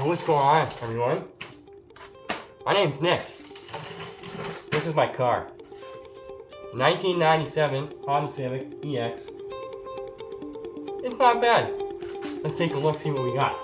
What's going on, everyone? My name's Nick. This is my car. 1997 Honda Civic EX. It's not bad. Let's take a look, see what we got.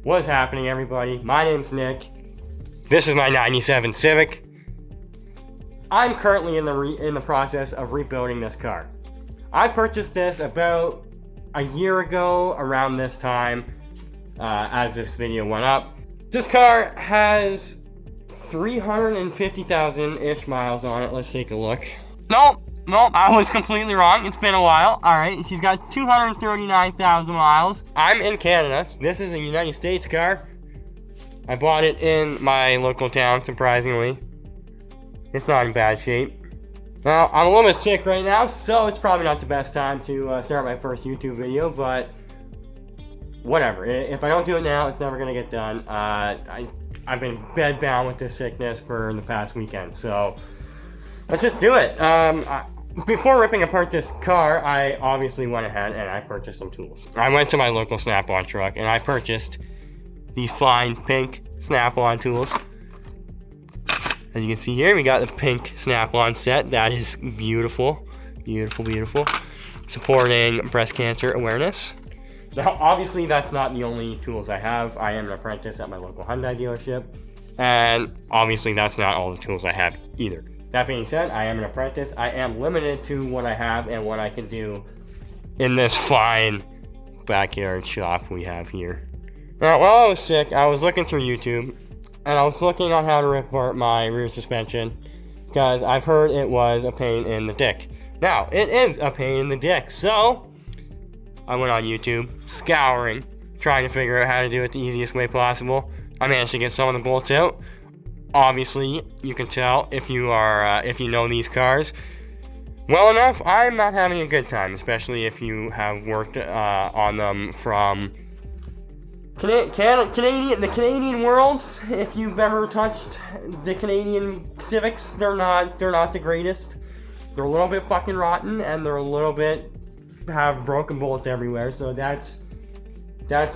What's happening, everybody? My name's Nick. This is my 97 Civic. I'm currently in the process of rebuilding this car. I purchased this about a year ago around this time as this video went up. This car has 350,000-ish miles on it. Let's take a look. Nope, I was completely wrong. It's been a while. Alright, she's got 239,000 miles. I'm in Canada. This is a United States car. I bought it in my local town, surprisingly. It's not in bad shape. Now, I'm a little bit sick right now, so it's probably not the best time to start my first YouTube video, but whatever. If I don't do it now, it's never going to get done. I've been bedbound with this sickness for the past weekend, so let's just do it. Before ripping apart this car, I obviously went ahead and I purchased some tools. I went to my local Snap-on truck and I purchased these fine pink Snap-on tools. As you can see here, we got the pink Snap-on set. That is beautiful. Beautiful, beautiful. Supporting breast cancer awareness. Now, obviously, that's not the only tools I have. I am an apprentice at my local Hyundai dealership. And obviously, that's not all the tools I have either. That being said, I am an apprentice. I am limited to what I have and what I can do in this fine backyard shop we have here. Now, while I was sick, I was looking through YouTube, and I was looking on how to rip apart my rear suspension, because I've heard it was a pain in the dick. Now, it is a pain in the dick, so I went on YouTube, scouring, trying to figure out how to do it the easiest way possible. I managed to get some of the bolts out. Obviously, you can tell if you know these cars well enough. I'm not having a good time, especially if you have worked on them from the Canadian worlds. If you've ever touched the Canadian Civics, they're not the greatest. They're a little bit fucking rotten, and they're a little bit have broken bolts everywhere. So that's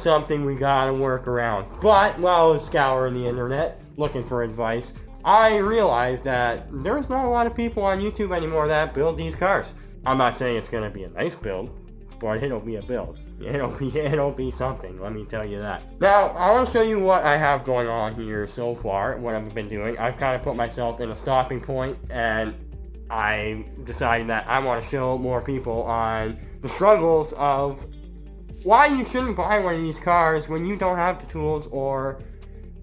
something we gotta work around. But while I was scouring the internet looking for advice, I realized that there's not a lot of people on YouTube anymore that build these cars. I'm not saying it's gonna be a nice build, but it'll be a build. It'll be something, let me tell you that. Now, I want to show you what I have going on here so far, what I've been doing. I've kind of put myself in a stopping point, and I decided that I want to show more people on the struggles of why you shouldn't buy one of these cars when you don't have the tools or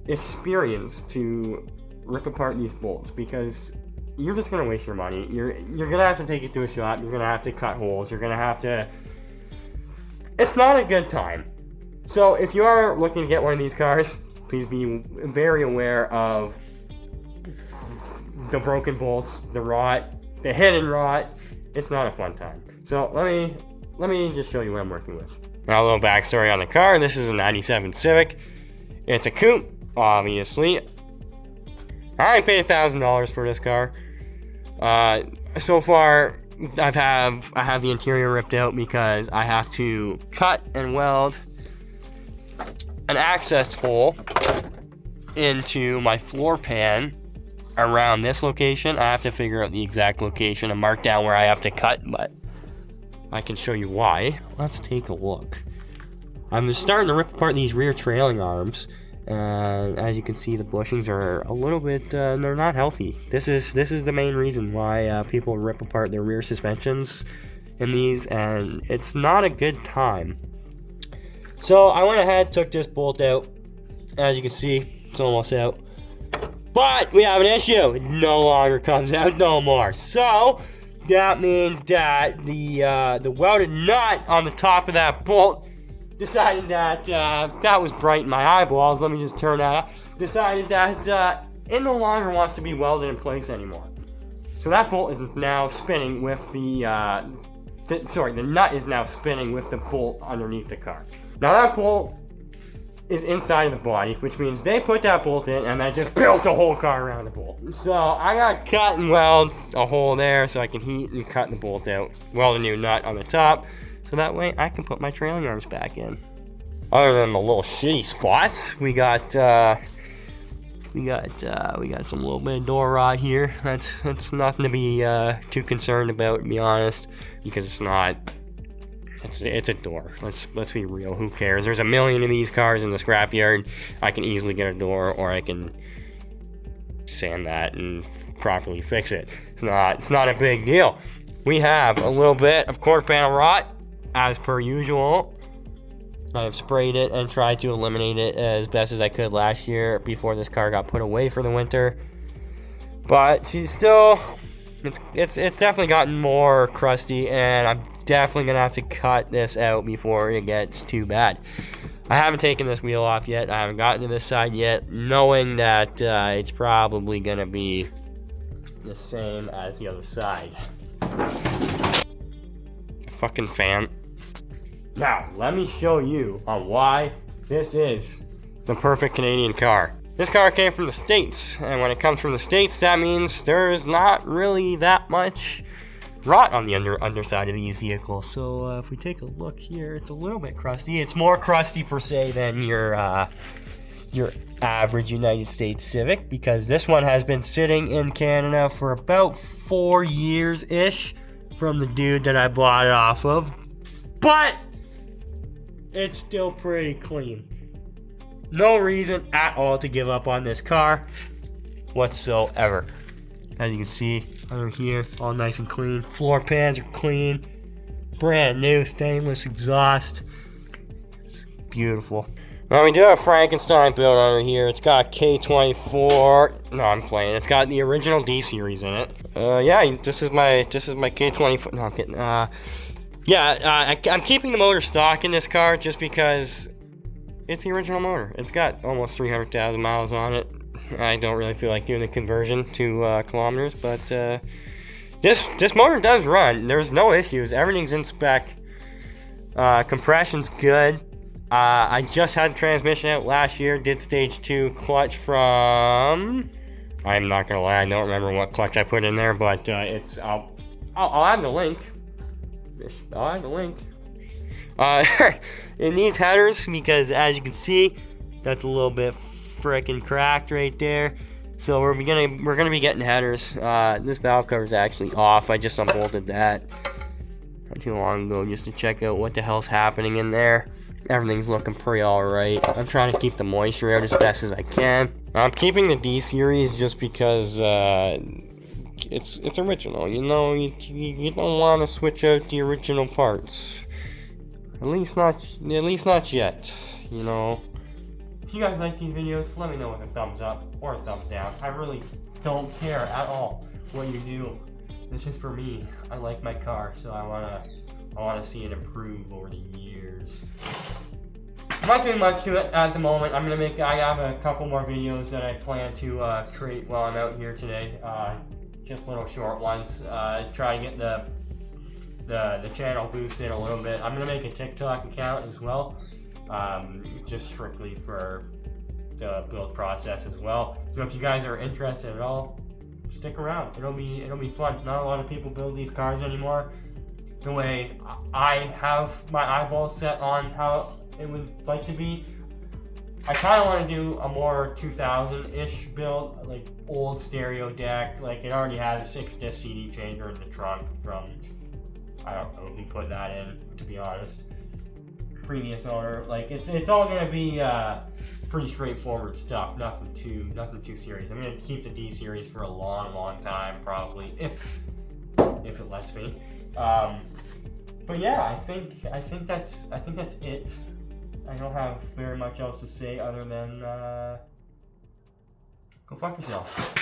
experience to rip apart these bolts, because you're just gonna waste your money. You're gonna have to take it to a shop. You're gonna have to cut holes. You're gonna have to. It's not a good time. So if you are looking to get one of these cars, please be very aware of the broken bolts, the rot, the hidden rot. It's not a fun time. So let me just show you what I'm working with. Now, a little backstory on the car. This is a 97 Civic. It's a coupe, obviously. I paid $1,000 for this car. So far, I have the interior ripped out because I have to cut and weld an access hole into my floor pan around this location. I have to figure out the exact location and mark down where I have to cut, but I can show you why. Let's take a look. I'm just starting to rip apart these rear trailing arms, and as you can see, the bushings are a little bit, they're not healthy. This is the main reason why people rip apart their rear suspensions in these, and it's not a good time. So I went ahead, took this bolt out. As you can see, it's almost out. But we have an issue. It no longer comes out no more. So that means that the welded nut on the top of that bolt decided that that was bright in my eyeballs. Let me just turn that up. Decided that it no longer wants to be welded in place anymore. So that bolt is now spinning with the nut is now spinning with the bolt underneath the car. Now that bolt is inside of the body, which means they put that bolt in and then just built the whole car around the bolt. So I got cut and weld a hole there so I can heat and cut the bolt out. Weld a new nut on the top, so that way I can put my trailing arms back in. Other than the little shitty spots, we got some little bit of door rot here. That's nothing to be too concerned about, to be honest, because it's not. It's a door. Let's be real. Who cares? There's a million of these cars in the scrapyard. I can easily get a door, or I can sand that and properly fix it. It's not a big deal. We have a little bit of quarter panel rot, as per usual. I have sprayed it and tried to eliminate it as best as I could last year before this car got put away for the winter. But she's still, it's definitely gotten more crusty, and I'm definitely gonna have to cut this out before it gets too bad. I haven't taken this wheel off yet. I haven't gotten to this side yet, knowing that it's probably gonna be the same as the other side. Fucking fan. Now, let me show you on why this is the perfect Canadian car. This car came from the States, and when it comes from the States, that means there's not really that much rot on the underside of these vehicles. So if we take a look here, it's a little bit crusty. It's more crusty per se than your average United States Civic, because this one has been sitting in Canada for about 4 years-ish from the dude that I bought it off of. But it's still pretty clean. No reason at all to give up on this car whatsoever. As you can see under here, all nice and clean. Floor pans are clean. Brand new stainless exhaust. It's beautiful. Now we do have Frankenstein built under here. It's got K24. No, I'm playing. It's got the original D series in it. Yeah, this is my K24. No, I'm kidding. I'm keeping the motor stock in this car just because it's the original motor. It's got almost 300,000 miles on it. I don't really feel like doing the conversion to kilometers, but this motor does run. There's no issues. Everything's in spec. Compression's good. I just had transmission out last year. Did stage 2 clutch from. I'm not gonna lie. I don't remember what clutch I put in there, but it's. I'll add the link. I'll add the link. It needs headers because, as you can see, that's a little bit freaking cracked right there. So we're gonna be getting headers. This valve cover is actually off. I just unbolted that not too long ago just to check out what the hell's happening in there. Everything's looking pretty alright. I'm trying to keep the moisture out as best as I can. I'm keeping the D series just because it's original. You know, you don't want to switch out the original parts. At least not yet. You know. If you guys like these videos, let me know with a thumbs up or a thumbs down. I really don't care at all what you do. This is for me. I like my car, so I wanna see it improve over the years. I'm not doing much to it at the moment. I have a couple more videos that I plan to create while I'm out here today. Just little short ones. Try to get the channel boosted a little bit. I'm gonna make a TikTok account as well, just strictly for the build process as well. So if you guys are interested at all, stick around. It'll be fun. Not a lot of people build these cars anymore the way I have my eyeballs set on how it would like to be. I kind of want to do a more 2000-ish build, like old stereo deck. Like it already has a 6-disc CD changer in the trunk from, I don't know who put that in, to be honest. Previous owner. Like it's all gonna be pretty straightforward stuff. Nothing too serious. I'm gonna keep the D series for a long time, probably, if it lets me. But yeah, I think that's it. I don't have very much else to say other than go fuck yourself.